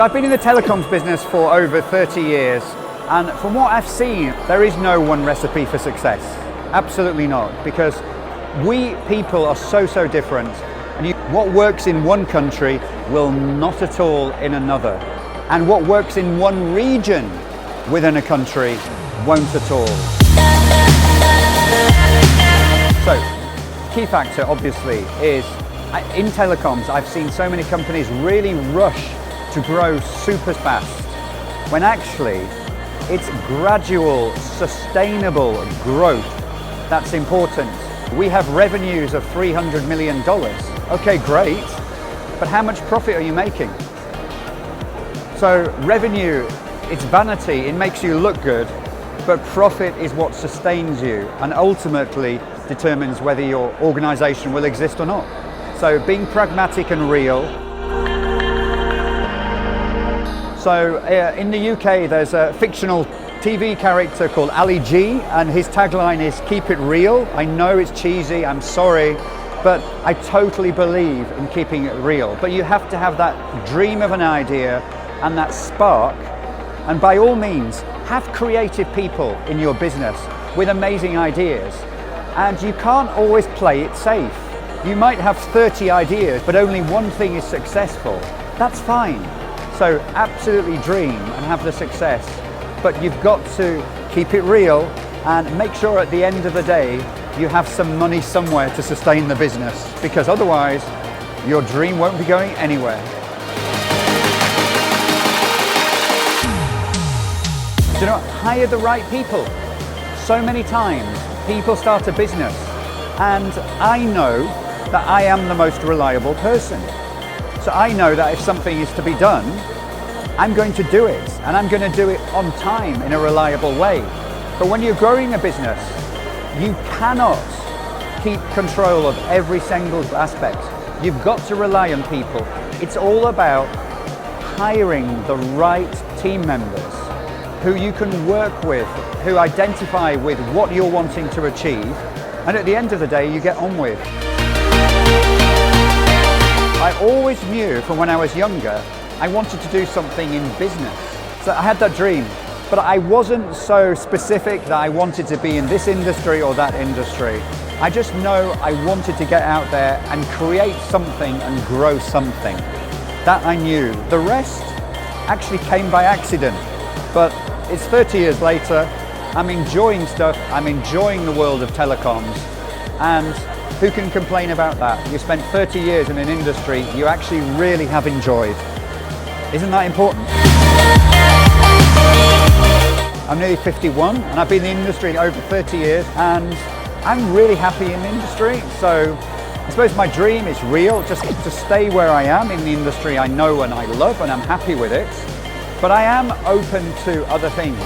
I've been in the telecoms business for over 30 years, and from what I've seen, there is no one recipe for success. Absolutely not, because we people are so different, and what works in one country will not at all in another, and what works in one region within a country won't at all. So, key factor obviously is, in telecoms I've seen so many companies really rush to grow super fast, when actually it's gradual, sustainable growth that's important. We have revenues of $300 million. Okay, great, but how much profit are you making? So revenue, it's vanity, it makes you look good, but profit is what sustains you and ultimately determines whether your organization will exist or not. So being pragmatic and real. So in the UK there's a fictional TV character called Ali G, and his tagline is "Keep it real." I know it's cheesy, I'm sorry, but I totally believe in keeping it real. But you have to have that dream of an idea and that spark, and by all means have creative people in your business with amazing ideas, and you can't always play it safe. You might have 30 ideas but only one thing is successful. That's fine. So absolutely dream and have the success, but you've got to keep it real and make sure at the end of the day you have some money somewhere to sustain the business, because otherwise your dream won't be going anywhere. Do you know, hire the right people. So many times people start a business and I know that I am the most reliable person. So I know that if something is to be done, I'm going to do it, and I'm going to do it on time in a reliable way. But when you're growing a business, you cannot keep control of every single aspect. You've got to rely on people. It's all about hiring the right team members who you can work with, who identify with what you're wanting to achieve, and at the end of the day, you get on with. I always knew from when I was younger, I wanted to do something in business. So I had that dream, but I wasn't so specific that I wanted to be in this industry or that industry. I just know I wanted to get out there and create something and grow something. That I knew. The rest actually came by accident, but it's 30 years later, I'm enjoying stuff, I'm enjoying the world of telecoms, and who can complain about that? You spent 30 years in an industry you actually really have enjoyed. Isn't that important? I'm nearly 51 and I've been in the industry over 30 years, and I'm really happy in the industry. So I suppose my dream is real, just to stay where I am in the industry I know and I love, and I'm happy with it. But I am open to other things.